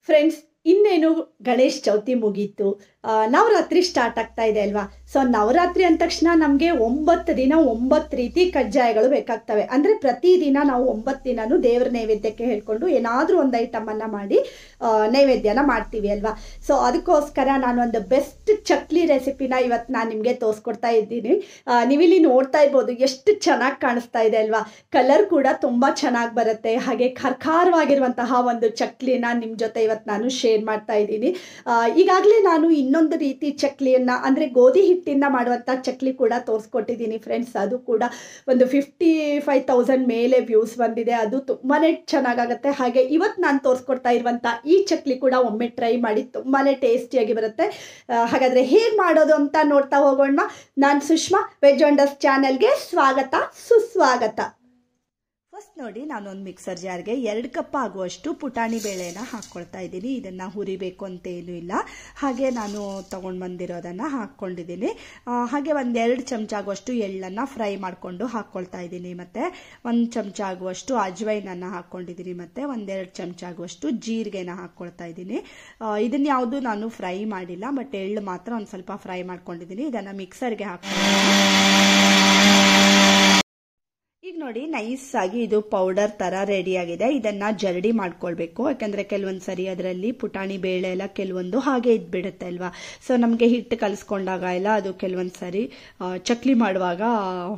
Friends, ಇನ್ನೇನು ಗಣೇಶ್ ಚೌತಿ ಮುಗೀತು, Navratri start ಆಗ್ತಾ ಇದೆ ಅಲ್ವಾ. ಸೊ ನವರಾತ್ರಿ ಅಂದ ತಕ್ಷಣ ನಮಗೆ 9 ದಿನ 9 ರೀತಿ ಕಜ್ಜಾಯಗಳು ಬೇಕಾಗ್ತವೆ. ಅಂದರೆ ಪ್ರತಿದಿನ ನಾವು 9 ದಿನನೂ ದೇವ್ರ ನೈವೇದ್ಯಕ್ಕೆ ಹೇಳ್ಕೊಂಡು ಏನಾದರೂ ಒಂದು ಐಟಮನ್ನು ಮಾಡಿ ನೈವೇದ್ಯನ ಮಾಡ್ತೀವಿ ಅಲ್ವಾ. ಸೊ ಅದಕ್ಕೋಸ್ಕರ ನಾನು ಒಂದು ಬೆಸ್ಟ್ ಚಕ್ಲಿ ರೆಸಿಪಿನ ಇವತ್ತು ನಾನು ನಿಮಗೆ ತೋರಿಸ್ಕೊಡ್ತಾ ಇದ್ದೀನಿ. ನೀವಿಲ್ಲಿ ನೋಡ್ತಾ ಇರ್ಬೋದು ಎಷ್ಟು ಚೆನ್ನಾಗಿ ಕಾಣಿಸ್ತಾ ಇದೆ ಅಲ್ವಾ. ಕಲರ್ ಕೂಡ ತುಂಬ ಚೆನ್ನಾಗಿ ಬರುತ್ತೆ. ಹಾಗೆ ಖಾರವಾಗಿರುವಂತಹ ಒಂದು ಚಕ್ಲಿನ ನಿಮ್ಮ ಜೊತೆ ಇವತ್ತು ನಾನು ಶೇರ್ ಮಾಡ್ತಾ ಇದ್ದೀನಿ. ಈಗಾಗಲೇ ನಾನು ಇನ್ನೊಂದು ರೀತಿ ಚಕ್ಲಿಯನ್ನು ಅಂದರೆ ಗೋಧಿ ಹಿಟ್ಟಿಂದ ಮಾಡುವಂಥ ಚಕ್ಲಿ ಕೂಡ ತೋರಿಸ್ಕೊಟ್ಟಿದ್ದೀನಿ ಫ್ರೆಂಡ್ಸ್. ಅದು ಕೂಡ ಒಂದು 55,000 ಮೇಲೆ ವ್ಯೂಸ್ ಬಂದಿದೆ. ಅದು ತುಂಬಾ ಚೆನ್ನಾಗಾಗುತ್ತೆ. ಹಾಗೆ ಇವತ್ತು ನಾನು ತೋರಿಸ್ಕೊಡ್ತಾ ಇರುವಂಥ ಈ ಚಕ್ಲಿ ಕೂಡ ಒಮ್ಮೆ ಟ್ರೈ ಮಾಡಿ, ತುಂಬಾ ಟೇಸ್ಟಿಯಾಗಿ ಬರುತ್ತೆ. ಹಾಗಾದರೆ ಹೇಗೆ ಮಾಡೋದು ಅಂತ ನೋಡ್ತಾ ಹೋಗೋಣ. ನಾನು ಸುಷ್ಮಾ, ವೆಜ್ ವಂಡರ್ಸ್ ಚಾನೆಲ್ಗೆ ಸ್ವಾಗತ, ಸುಸ್ವಾಗತ. ಫಸ್ಟ್ ನೋಡಿ, ನಾನೊಂದು ಮಿಕ್ಸರ್ ಜಾರ್ಗೆ 2 ಕಪ್ ಆಗುವಷ್ಟು ಪುಟಾಣಿ ಬೇಳೆನ ಹಾಕ್ಕೊಳ್ತಾ ಇದ್ದೀನಿ. ಇದನ್ನು ಹುರಿಬೇಕು ಅಂತೇನೂ ಇಲ್ಲ. ಹಾಗೆ ನಾನು ತೊಗೊಂಡು ಬಂದಿರೋದನ್ನು ಹಾಕ್ಕೊಂಡಿದ್ದೀನಿ. ಹಾಗೆ 1-2 ಚಮಚ ಆಗುವಷ್ಟು ಎಳ್ಳನ್ನು ಫ್ರೈ ಮಾಡಿಕೊಂಡು ಹಾಕ್ಕೊಳ್ತಾ ಇದ್ದೀನಿ. ಮತ್ತು 1 ಚಮಚ ಆಗುವಷ್ಟು ಅಜ್ವೈನನ್ನು ಹಾಕ್ಕೊಂಡಿದ್ದೀನಿ. ಮತ್ತು 1-2 ಚಮಚ ಆಗುವಷ್ಟು ಜೀರಿಗೆನ ಹಾಕ್ಕೊಳ್ತಾ ಇದ್ದೀನಿ. ಇದನ್ನು ಯಾವುದು ನಾನು ಫ್ರೈ ಮಾಡಿಲ್ಲ, ಬಟ್ ಎಳ್ಳು ಮಾತ್ರ ಒಂದು ಸ್ವಲ್ಪ ಫ್ರೈ ಮಾಡ್ಕೊಂಡಿದ್ದೀನಿ. ಇದನ್ನು ಮಿಕ್ಸರ್ಗೆ ಈಗ ನೋಡಿ, ನೈಸ್ ಆಗಿ ಇದು ಪೌಡರ್ ತರ ರೆಡಿ ಆಗಿದೆ. ಇದನ್ನ ಜರಡಿ ಮಾಡ್ಕೊಳ್ಬೇಕು. ಯಾಕಂದ್ರೆ ಕೆಲವೊಂದು ಸರಿ ಅದರಲ್ಲಿ ಪುಟಾಣಿ ಬೇಳೆ ಎಲ್ಲ ಕೆಲವೊಂದು ಹಾಗೆ ಇದ್ಬಿಡುತ್ತೆ ಅಲ್ವಾ. ಸೊ ನಮಗೆ ಹಿಟ್ಟು ಕಲಿಸ್ಕೊಂಡಾಗ ಎಲ್ಲ ಅದು ಕೆಲವೊಂದು ಸರಿ ಚಕ್ಲಿ ಮಾಡುವಾಗ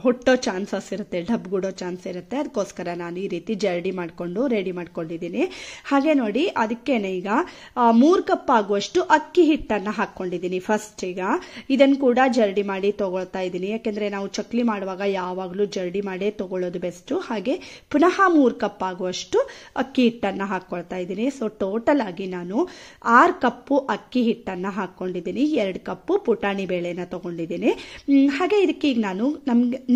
ಹೊಟ್ಟೋ ಚಾನ್ಸಸ್ ಇರುತ್ತೆ, ಡಬ್ಗುಡೋ ಚಾನ್ಸ್ ಇರುತ್ತೆ. ಅದಕ್ಕೋಸ್ಕರ ನಾನು ಈ ರೀತಿ ಜರಡಿ ಮಾಡಿಕೊಂಡು ರೆಡಿ ಮಾಡ್ಕೊಂಡಿದ್ದೀನಿ. ಹಾಗೆ ನೋಡಿ, ಅದಕ್ಕೇನೆ ಈಗ 3 ಕಪ್ ಆಗುವಷ್ಟು ಅಕ್ಕಿ ಹಿಟ್ಟನ್ನು ಹಾಕ್ಕೊಂಡಿದ್ದೀನಿ. ಫಸ್ಟ್ ಈಗ ಇದನ್ನು ಕೂಡ ಜರಡಿ ಮಾಡಿ ತಗೊಳ್ತಾ ಇದ್ದೀನಿ. ಯಾಕೆಂದ್ರೆ ನಾವು ಚಕ್ಲಿ ಮಾಡುವಾಗ ಯಾವಾಗಲೂ ಜರಡಿ ಮಾಡೇ ತಗೊಳ್ಳೋದು ಬೆಸ್ಟ್. ಹಾಗೆ ಪುನಃ 3 ಕಪ್ ಆಗುವಷ್ಟು ಅಕ್ಕಿ ಹಿಟ್ಟನ್ನು ಹಾಕ್ಕೊಳ್ತಾ ಇದ್ದೀನಿ. ಸೊ ಟೋಟಲ್ ಆಗಿ ನಾನು 6 ಕಪ್ಪು ಅಕ್ಕಿ ಹಿಟ್ಟನ್ನು ಹಾಕ್ಕೊಂಡಿದ್ದೀನಿ. 2 ಕಪ್ಪು ಪುಟಾಣಿ ಬೇಳೆನ ತಗೊಂಡಿದ್ದೀನಿ. ಹಾಗೆ ಇದಕ್ಕೆ ಈಗ ನಾನು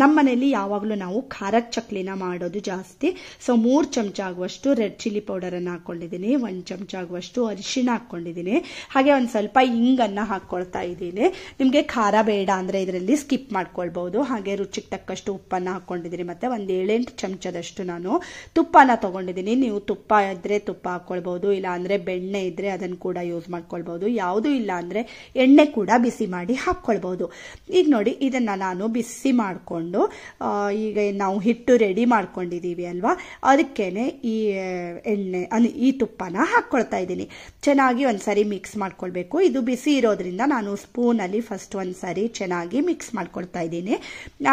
ನಮ್ಮ ಮನೆಯಲ್ಲಿ ಯಾವಾಗಲೂ ನಾವು ಖಾರದ ಚಕ್ಲಿನ ಮಾಡೋದು ಜಾಸ್ತಿ. ಸೊ 3 ಚಮಚ ಆಗುವಷ್ಟು ರೆಡ್ ಚಿಲ್ಲಿ ಪೌಡರನ್ನು ಹಾಕ್ಕೊಂಡಿದ್ದೀನಿ. 1 ಚಮಚ ಆಗುವಷ್ಟು ಅರಿಶಿನ ಹಾಕ್ಕೊಂಡಿದ್ದೀನಿ. ಹಾಗೆ ಒಂದು ಸ್ವಲ್ಪ ಇಂಗನ್ನು ಹಾಕ್ಕೊಳ್ತಾ ಇದ್ದೀನಿ. ನಿಮಗೆ ಖಾರ ಬೇಡ ಅಂದರೆ ಇದರಲ್ಲಿ ಸ್ಕಿಪ್ ಮಾಡ್ಕೊಳ್ಬಹುದು. ಹಾಗೆ ರುಚಿಗೆ ತಕ್ಕಷ್ಟು ಉಪ್ಪನ್ನು ಹಾಕ್ಕೊಂಡಿದ್ದೀನಿ. ಮತ್ತೆ 1-7 ಚಮಚದಷ್ಟು ನಾನು ತುಪ್ಪನ ತಗೊಂಡಿದ್ದೀನಿ. ನೀವು ತುಪ್ಪ ಇದ್ರೆ ತುಪ್ಪ ಹಾಕೊಳ್ಬಹುದು, ಇಲ್ಲ ಅಂದ್ರೆ ಬೆಣ್ಣೆ ಇದ್ರೆ ಅದನ್ನು ಕೂಡ ಯೂಸ್ ಮಾಡ್ಕೊಳ್ಬಹುದು. ಯಾವುದೂ ಇಲ್ಲ ಅಂದ್ರೆ ಎಣ್ಣೆ ಕೂಡ ಬಿಸಿ ಮಾಡಿ ಹಾಕ್ಕೊಳ್ಬಹುದು. ಈಗ ನೋಡಿ, ಇದನ್ನ ನಾನು ಬಿಸಿ ಮಾಡಿಕೊಂಡು ಈಗ ನಾವು ಹಿಟ್ಟು ರೆಡಿ ಮಾಡ್ಕೊಂಡಿದೀವಿ ಅಲ್ವಾ, ಅದಕ್ಕೇನೆ ಈ ಎಣ್ಣೆ ಈ ತುಪ್ಪನ ಹಾಕ್ಕೊಳ್ತಾ ಇದ್ದೀನಿ. ಚೆನ್ನಾಗಿ ಒಂದ್ಸರಿ ಮಿಕ್ಸ್ ಮಾಡ್ಕೊಳ್ಬೇಕು. ಇದು ಬಿಸಿ ಇರೋದ್ರಿಂದ ನಾನು ಸ್ಪೂನಲ್ಲಿ ಫಸ್ಟ್ ಒಂದ್ಸರಿ ಚೆನ್ನಾಗಿ ಮಿಕ್ಸ್ ಮಾಡ್ಕೊಳ್ತಾ ಇದ್ದೀನಿ.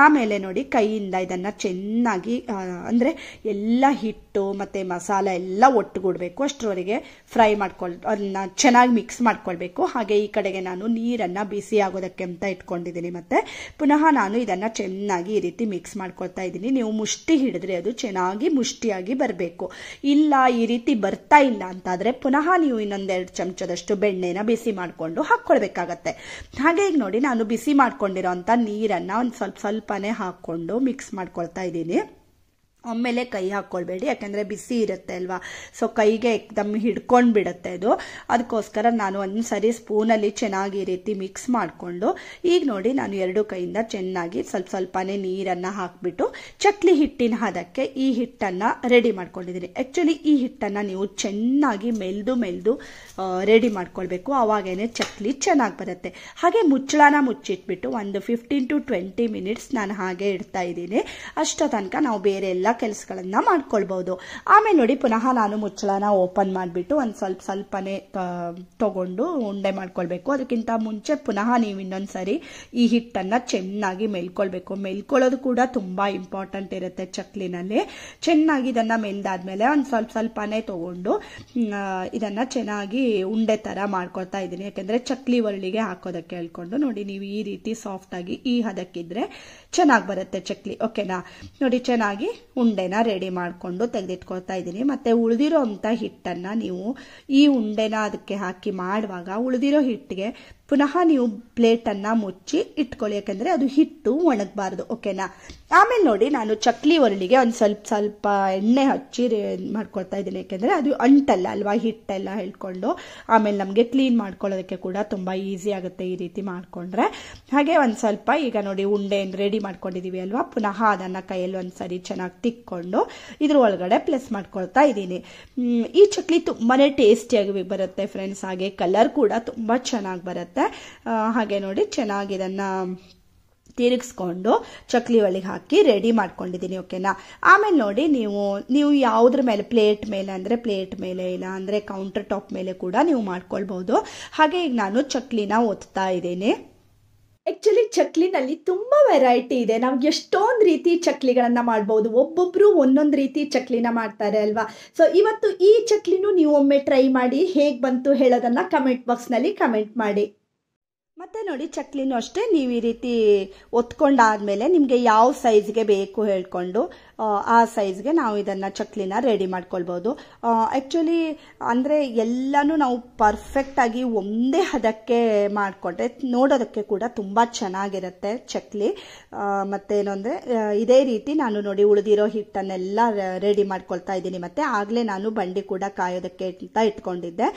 ಆಮೇಲೆ ನೋಡಿ, ಕೈಯಿಂದ ಇದನ್ನ ಚೆನ್ನಾಗಿ ಅಂದರೆ ಎಲ್ಲ ಹಿಟ್ಟು ಮತ್ತು ಮಸಾಲೆ ಎಲ್ಲ ಒಟ್ಟುಗೂಡಬೇಕು. ಅಷ್ಟರವರೆಗೆ ಫ್ರೈ ಅದನ್ನ ಚೆನ್ನಾಗಿ ಮಿಕ್ಸ್ ಮಾಡ್ಕೊಳ್ಬೇಕು. ಹಾಗೆ ಈ ಕಡೆಗೆ ನಾನು ನೀರನ್ನು ಬಿಸಿ ಆಗೋದಕ್ಕೆ ಅಂತ ಇಟ್ಕೊಂಡಿದ್ದೀನಿ. ಮತ್ತು ಪುನಃ ನಾನು ಇದನ್ನು ಚೆನ್ನಾಗಿ ಈ ರೀತಿ ಮಿಕ್ಸ್ ಮಾಡ್ಕೊಳ್ತಾ ಇದ್ದೀನಿ. ನೀವು ಮುಷ್ಟಿ ಹಿಡಿದ್ರೆ ಅದು ಚೆನ್ನಾಗಿ ಮುಷ್ಟಿಯಾಗಿ ಬರಬೇಕು. ಇಲ್ಲ ಈ ರೀತಿ ಬರ್ತಾ ಇಲ್ಲ ಅಂತಾದರೆ ಪುನಃ ನೀವು ಇನ್ನೊಂದು 2 ಚಮಚದಷ್ಟು ಬೆಣ್ಣೆನ ಬಿಸಿ ಮಾಡಿಕೊಂಡು ಹಾಕ್ಕೊಳ್ಬೇಕಾಗತ್ತೆ. ಹಾಗೆ ಈಗ ನೋಡಿ, ನಾನು ಬಿಸಿ ಮಾಡ್ಕೊಂಡಿರೋ ಅಂಥ ನೀರನ್ನು ಒಂದು ಸ್ವಲ್ಪನೇ ಹಾಕ್ಕೊಂಡು ಮಿಕ್ಸ್ ಮಾಡ್ಕೊಳ್ತಾ ಇದ್ದೀನಿ. ಒಮ್ಮೆಲೆ ಕೈ ಹಾಕ್ಕೊಳ್ಬೇಡಿ, ಯಾಕಂದರೆ ಬಿಸಿ ಇರುತ್ತೆ ಅಲ್ವಾ. ಸೊ ಕೈಗೆ ಎಕ್ದಮ್ ಹಿಡ್ಕೊಂಡು ಬಿಡುತ್ತೆ ಅದು. ಅದಕ್ಕೋಸ್ಕರ ನಾನು ಒಂದು ಸರಿ ಸ್ಪೂನಲ್ಲಿ ಚೆನ್ನಾಗಿ ಈ ರೀತಿ ಮಿಕ್ಸ್ ಮಾಡಿಕೊಂಡು ಈಗ ನೋಡಿ, ನಾನು 2 ಕೈಯಿಂದ ಚೆನ್ನಾಗಿ ಸ್ವಲ್ಪನೇ ನೀರನ್ನು ಹಾಕಿಬಿಟ್ಟು ಚಕ್ಲಿ ಹಿಟ್ಟಿನ ಹದಕ್ಕೆ ಈ ಹಿಟ್ಟನ್ನು ರೆಡಿ ಮಾಡ್ಕೊಂಡಿದ್ದೀನಿ. ಆ್ಯಕ್ಚುಲಿ ಈ ಹಿಟ್ಟನ್ನು ನೀವು ಚೆನ್ನಾಗಿ ಮೆಲ್ದು ರೆಡಿ ಮಾಡ್ಕೊಳ್ಬೇಕು. ಆವಾಗೇನೆ ಚಕ್ಲಿ ಚೆನ್ನಾಗಿ ಬರುತ್ತೆ. ಹಾಗೆ ಮುಚ್ಚಳನ ಮುಚ್ಚಿಟ್ಬಿಟ್ಟು ಒಂದು 15 to 20 ಮಿನಿಟ್ಸ್ ನಾನು ಹಾಗೆ ಇಡ್ತಾ ಇದ್ದೀನಿ. ಅಷ್ಟೋ ತನಕ ನಾವು ಬೇರೆ ಎಲ್ಲ ಕೆಲಸಗಳನ್ನ ಮಾಡ್ಕೊಳ್ಬಹುದು. ಆಮೇಲೆ ನೋಡಿ, ಪುನಃ ನಾನು ಮುಚ್ಚಳನ ಓಪನ್ ಮಾಡಿಬಿಟ್ಟು ಒಂದು ಸ್ವಲ್ಪನೇ ತಗೊಂಡು ಉಂಡೆ ಮಾಡ್ಕೊಳ್ಬೇಕು. ಅದಕ್ಕಿಂತ ಮುಂಚೆ ಪುನಃ ನೀವು ಇನ್ನೊಂದ್ಸರಿ ಈ ಹಿಟ್ಟನ್ನು ಚೆನ್ನಾಗಿ ಮೆಲ್ಕೊಳ್ಬೇಕು. ಮೆಲ್ಕೊಳ್ಳೋದು ಕೂಡ ತುಂಬಾ ಇಂಪಾರ್ಟೆಂಟ್ ಇರುತ್ತೆ ಚಕ್ಲಿನಲ್ಲಿ. ಚೆನ್ನಾಗಿ ಇದನ್ನ ಮೆಲ್ದಾದ್ಮೇಲೆ ಒಂದು ಸ್ವಲ್ಪನೇ ತಗೊಂಡು ಇದನ್ನ ಚೆನ್ನಾಗಿ ಉಂಡೆ ತರ ಮಾಡ್ಕೊಳ್ತಾ ಇದ್ದೀನಿ. ಯಾಕಂದ್ರೆ ಚಕ್ಲಿ ಒರಳಿಗೆ ಹಾಕೋದಕ್ಕೆ ಹೇಳ್ಕೊಂಡು ನೋಡಿ, ನೀವು ಈ ರೀತಿ ಸಾಫ್ಟ್ ಆಗಿ ಈ ಹದಕ್ಕಿದ್ರೆ ಚೆನ್ನಾಗಿ ಬರುತ್ತೆ ಚಕ್ಲಿ. ಓಕೆನಾ? ನೋಡಿ, ಚೆನ್ನಾಗಿ ಉಂಡೆನ ರೆಡಿ ಮಾಡಿಕೊಂಡು ತೆಗೆದಿಟ್ಕೊಳ್ತಾ ಇದ್ದೀನಿ. ಮತ್ತೆ ಉಳಿದಿರೋ ಅಂತ ಹಿಟ್ಟನ್ನು ನೀವು ಈ ಉಂಡೆನ ಅದಕ್ಕೆ ಹಾಕಿ ಮಾಡುವಾಗ ಉಳಿದಿರೋ ಹಿಟ್ಟಿಗೆ ಪುನಃ ನೀವು ಪ್ಲೇಟನ್ನು ಮುಚ್ಚಿ ಇಟ್ಕೊಳ್ಳಿ, ಯಾಕಂದರೆ ಅದು ಹಿಟ್ಟು ಒಣಗಬಾರ್ದು. ಓಕೆನಾ. ಆಮೇಲೆ ನೋಡಿ ನಾನು ಚಕ್ಲಿ ಒರಳಿಗೆ ಒಂದು ಸ್ವಲ್ಪ ಎಣ್ಣೆ ಹಚ್ಚಿ ಮಾಡ್ಕೊಳ್ತಾ ಇದ್ದೀನಿ, ಯಾಕೆಂದರೆ ಅದು ಅಂಟಲ್ಲ ಅಲ್ವಾ ಹಿಟ್ಟೆಲ್ಲ ಹೇಳ್ಕೊಂಡು. ಆಮೇಲೆ ನಮಗೆ ಕ್ಲೀನ್ ಮಾಡ್ಕೊಳ್ಳೋದಕ್ಕೆ ಕೂಡ ತುಂಬ ಈಸಿ ಆಗುತ್ತೆ ಈ ರೀತಿ ಮಾಡಿಕೊಂಡ್ರೆ. ಹಾಗೆ ಒಂದು ಸ್ವಲ್ಪ ಈಗ ನೋಡಿ ಉಂಡೆಯನ್ನು ರೆಡಿ ಮಾಡ್ಕೊಂಡಿದ್ದೀವಿ ಅಲ್ವಾ, ಪುನಃ ಅದನ್ನು ಕೈಯಲ್ಲಿ ಒಂದು ಸರಿ ಚೆನ್ನಾಗಿ ತಿಕ್ಕೊಂಡು ಇದ್ರ ಒಳಗಡೆ ಪ್ಲೇಸ್ ಮಾಡ್ಕೊಳ್ತಾ ಇದ್ದೀನಿ. ಈ ಚಕ್ಲಿ ತುಂಬಾ ಟೇಸ್ಟಿಯಾಗಿ ಬರುತ್ತೆ ಫ್ರೆಂಡ್ಸ್. ಹಾಗೆ ಕಲರ್ ಕೂಡ ತುಂಬ ಚೆನ್ನಾಗಿ ಬರುತ್ತೆ. ಹಾಗೆ ನೋಡಿ ಚೆನ್ನಾಗಿ ಇದನ್ನು ತಿರುಗಿಸ್ಕೊಂಡು ಚಕ್ಲಿ ಒಳಗೆ ಹಾಕಿ ರೆಡಿ ಮಾಡ್ಕೊಂಡಿದ್ದೀನಿ. ಓಕೆನಾ. ಆಮೇಲೆ ನೋಡಿ ನೀವು ಯಾವುದ್ರ ಮೇಲೆ, ಪ್ಲೇಟ್ ಮೇಲೆ ಅಂದರೆ ಪ್ಲೇಟ್ ಮೇಲೆ, ಇಲ್ಲ ಅಂದರೆ ಕೌಂಟರ್ ಟಾಪ್ ಮೇಲೆ ಕೂಡ ನೀವು ಮಾಡ್ಕೊಳ್ಬಹುದು. ಹಾಗೆ ಈಗ ನಾನು ಚಕ್ಲಿನ ಒತ್ತಾ ಇದ್ದೀನಿ. ಆಕ್ಚುಲಿ ಚಕ್ಲಿನಲ್ಲಿ ತುಂಬಾ ವೆರೈಟಿ ಇದೆ. ನಾವು ಎಷ್ಟೊಂದು ರೀತಿ ಚಕ್ಲಿಗಳನ್ನ ಮಾಡ್ಬೋದು. ಒಬ್ಬೊಬ್ರು ಒಂದೊಂದು ರೀತಿ ಚಕ್ಲಿನ ಮಾಡ್ತಾರೆ ಅಲ್ವಾ. ಸೊ ಇವತ್ತು ಈ ಚಕ್ಲಿನೂ ನೀವು ಒಮ್ಮೆ ಟ್ರೈ ಮಾಡಿ, ಹೇಗೆ ಬಂತು ಹೇಳೋದನ್ನ ಕಮೆಂಟ್ ಬಾಕ್ಸ್ನಲ್ಲಿ ಕಮೆಂಟ್ ಮಾಡಿ. ಮತ್ತೆ ನೋಡಿ ಚಕ್ಲಿನೂ ಅಷ್ಟೇ, ನೀವು ಈ ರೀತಿ ಒತ್ಕೊಂಡಾದ್ಮೇಲೆ ನಿಮಗೆ ಯಾವ ಸೈಜ್ಗೆ ಬೇಕು ಹೇಳ್ಕೊಂಡು ಆ ಸೈಜ್ಗೆ ನಾವು ಇದನ್ನು ಚಕ್ಲಿನ ರೆಡಿ ಮಾಡ್ಕೊಳ್ಬೋದು. ಆ್ಯಕ್ಚುಲಿ ಅಂದರೆ ಎಲ್ಲನೂ ನಾವು ಪರ್ಫೆಕ್ಟಾಗಿ ಒಂದೇ ಹದಕ್ಕೆ ಮಾಡಿಕೊಂಡ್ರೆ ನೋಡೋದಕ್ಕೆ ಕೂಡ ತುಂಬ ಚೆನ್ನಾಗಿರುತ್ತೆ ಚಕ್ಲಿ. ಮತ್ತೇನು ಅಂದರೆ ಇದೇ ರೀತಿ ನಾನು ನೋಡಿ ಉಳಿದಿರೋ ಹಿಟ್ಟನ್ನೆಲ್ಲ ರೆಡಿ ಮಾಡ್ಕೊಳ್ತಾ ಇದ್ದೀನಿ. ಮತ್ತು ಆಗಲೇ ನಾನು ಬಂಡಿ ಕೂಡ ಕಾಯೋದಕ್ಕೆ ಅಂತ ಇಟ್ಕೊಂಡಿದ್ದೆ.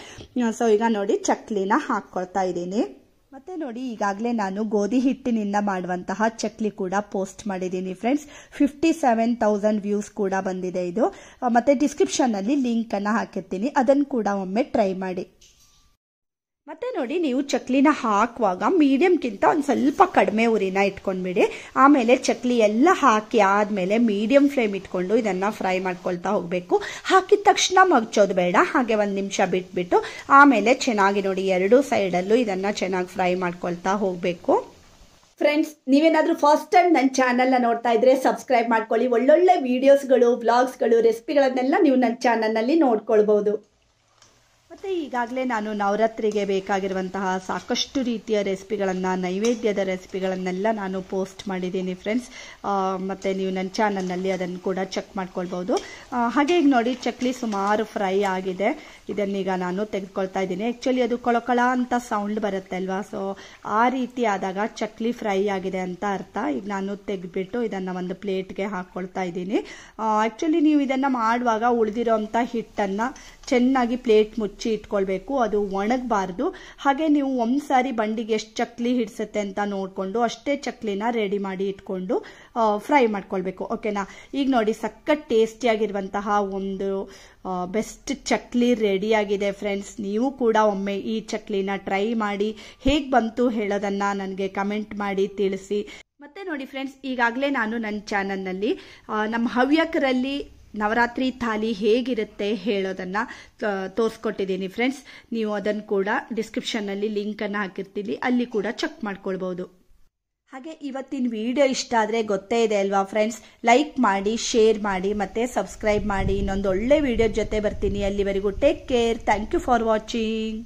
ಸೊ ಈಗ ನೋಡಿ ಚಕ್ಲಿನ ಹಾಕ್ಕೊಳ್ತಾ ಇದ್ದೀನಿ. ಮತ್ತೆ ನೋಡಿ ಈಗಾಗಲೇ ನಾನು ಗೋಧಿ ಹಿಟ್ಟಿನಿಂದ ಮಾಡುವಂತಹ ಚಕ್ಲಿ ಕೂಡ ಪೋಸ್ಟ್ ಮಾಡಿದ್ದೀನಿ ಫ್ರೆಂಡ್ಸ್. 57,000 ವ್ಯೂಸ್ ಕೂಡ ಬಂದಿದೆ ಇದು. ಮತ್ತೆ ಡಿಸ್ಕ್ರಿಪ್ಷನ್ನಲ್ಲಿ ಲಿಂಕನ್ನು ಹಾಕಿರ್ತೀನಿ, ಅದನ್ನು ಕೂಡ ಒಮ್ಮೆ ಟ್ರೈ ಮಾಡಿ. ಮತ್ತೆ ನೋಡಿ ನೀವು ಚಕ್ಲಿನ ಹಾಕುವಾಗ ಮೀಡಿಯಮ್ಗಿಂತ ಒಂದು ಸ್ವಲ್ಪ ಕಡಿಮೆ ಉರಿನ ಇಟ್ಕೊಂಡ್ಬಿಡಿ. ಆಮೇಲೆ ಚಕ್ಲಿ ಎಲ್ಲ ಹಾಕಿ ಆದಮೇಲೆ ಮೀಡಿಯಂ ಫ್ಲೇಮ್ ಇಟ್ಕೊಂಡು ಇದನ್ನು ಫ್ರೈ ಮಾಡ್ಕೊಳ್ತಾ ಹೋಗಬೇಕು. ಹಾಕಿದ ತಕ್ಷಣ ಮಗ್ಚೋದು ಬೇಡ, ಹಾಗೆ ಒಂದು ನಿಮಿಷ ಬಿಟ್ಬಿಟ್ಟು ಆಮೇಲೆ ಚೆನ್ನಾಗಿ ನೋಡಿ ಎರಡೂ ಸೈಡಲ್ಲೂ ಇದನ್ನು ಚೆನ್ನಾಗಿ ಫ್ರೈ ಮಾಡ್ಕೊಳ್ತಾ ಹೋಗಬೇಕು. ಫ್ರೆಂಡ್ಸ್, ನೀವೇನಾದರೂ ಫಸ್ಟ್ ಟೈಮ್ ನನ್ನ ಚಾನಲ್ನ ನೋಡ್ತಾ ಇದ್ರೆ ಸಬ್ಸ್ಕ್ರೈಬ್ ಮಾಡ್ಕೊಳ್ಳಿ. ಒಳ್ಳೊಳ್ಳೆ ವಿಡಿಯೋಸ್ಗಳು, ವ್ಲಾಗ್ಸ್ಗಳು, ರೆಸಿಪಿಗಳನ್ನೆಲ್ಲ ನೀವು ನನ್ನ ಚಾನಲ್ನಲ್ಲಿ ನೋಡ್ಕೊಳ್ಬೋದು. ಮತ್ತು ಈಗಾಗಲೇ ನಾನು ನವರಾತ್ರಿಗೆ ಬೇಕಾಗಿರುವಂತಹ ಸಾಕಷ್ಟು ರೀತಿಯ ರೆಸಿಪಿಗಳನ್ನು, ನೈವೇದ್ಯದ ರೆಸಿಪಿಗಳನ್ನೆಲ್ಲ ನಾನು ಪೋಸ್ಟ್ ಮಾಡಿದ್ದೀನಿ ಫ್ರೆಂಡ್ಸ್. ಮತ್ತು ನೀವು ನನ್ನ ಚಾನಲ್ನಲ್ಲಿ ಅದನ್ನು ಕೂಡ ಚೆಕ್ ಮಾಡ್ಕೊಳ್ಬೋದು. ಹಾಗೆ ಈಗ ನೋಡಿ ಚಕ್ಲಿ ಸುಮಾರು ಫ್ರೈ ಆಗಿದೆ. ಇದನ್ನೀಗ ನಾನು ತೆಗೆದುಕೊಳ್ತಾ ಇದ್ದೀನಿ. ಆ್ಯಕ್ಚುಲಿ ಅದು ಕೊಳಕೊಳ ಅಂತ ಸೌಂಡ್ ಬರುತ್ತೆ ಅಲ್ವಾ. ಸೊ ಆ ರೀತಿ ಆದಾಗ ಚಕ್ಲಿ ಫ್ರೈ ಆಗಿದೆ ಅಂತ ಅರ್ಥ. ಈಗ ನಾನು ತೆಗೆದ್ಬಿಟ್ಟು ಇದನ್ನು ಒಂದು ಪ್ಲೇಟ್ಗೆ ಹಾಕ್ಕೊಳ್ತಾ ಇದ್ದೀನಿ. ಆ್ಯಕ್ಚುಲಿ ನೀವು ಇದನ್ನು ಮಾಡುವಾಗ ಉಳಿದಿರೋಂಥ ಹಿಟ್ಟನ್ನು ಚೆನ್ನಾಗಿ ಪ್ಲೇಟ್ ಮುಚ್ಚಿ ಇಟ್ಕೊಳ್ಬೇಕು, ಅದು ಒಣಗಬಾರ್ದು. ಹಾಗೆ ನೀವು ಒಂದು ಸಾರಿ ಬಂಡಿಗೆ ಎಷ್ಟು ಚಕ್ಲಿ ಹಿಡಿಸುತ್ತೆ ಅಂತ ನೋಡಿಕೊಂಡು ಅಷ್ಟೇ ಚಕ್ಲಿನ ರೆಡಿ ಮಾಡಿ ಇಟ್ಕೊಂಡು ಫ್ರೈ ಮಾಡ್ಕೊಳ್ಬೇಕು. ಓಕೆನಾ. ಈಗ ನೋಡಿ ಸಖತ್ ಟೇಸ್ಟಿಯಾಗಿರುವಂತಹ ಒಂದು ಬೆಸ್ಟ್ ಚಕ್ಲಿ ರೆಡಿಯಾಗಿದೆ ಫ್ರೆಂಡ್ಸ್. ನೀವು ಕೂಡ ಒಮ್ಮೆ ಈ ಚಕ್ಲಿನ ಟ್ರೈ ಮಾಡಿ ಹೇಗೆ ಬಂತು ಹೇಳೋದನ್ನು ನನಗೆ ಕಮೆಂಟ್ ಮಾಡಿ ತಿಳಿಸಿ. ಮತ್ತೆ ನೋಡಿ ಫ್ರೆಂಡ್ಸ್, ಈಗಾಗಲೇ ನಾನು ನನ್ನ ಚಾನಲ್ನಲ್ಲಿ ನಮ್ಮ ಹವ್ಯಕರಲ್ಲಿ ನವರಾತ್ರಿ ಥಾಲಿ ಹೇಗಿರುತ್ತೆ ಹೇಳೋದನ್ನು ತೋರಿಸ್ಕೊಟ್ಟಿದ್ದೀನಿ ಫ್ರೆಂಡ್ಸ್. ನೀವು ಅದನ್ನು ಕೂಡ ಡಿಸ್ಕ್ರಿಪ್ಷನ್ನಲ್ಲಿ ಲಿಂಕನ್ನು ಹಾಕಿರ್ತೀನಿ, ಅಲ್ಲಿ ಕೂಡ ಚೆಕ್ ಮಾಡ್ಕೊಳ್ಬೋದು. ಹಾಗೆ ಇವತ್ತಿನ ವಿಡಿಯೋ ಇಷ್ಟ ಆದರೆ ಗೊತ್ತೇ ಇದೆ ಅಲ್ವಾ ಫ್ರೆಂಡ್ಸ್, ಲೈಕ್ ಮಾಡಿ, ಶೇರ್ ಮಾಡಿ, ಮತ್ತು ಸಬ್ಸ್ಕ್ರೈಬ್ ಮಾಡಿ. ಇನ್ನೊಂದು ಒಳ್ಳೆ ವಿಡಿಯೋ ಜೊತೆ ಬರ್ತೀನಿ. ಅಲ್ಲಿವರೆಗೂ take care. Thank you for watching.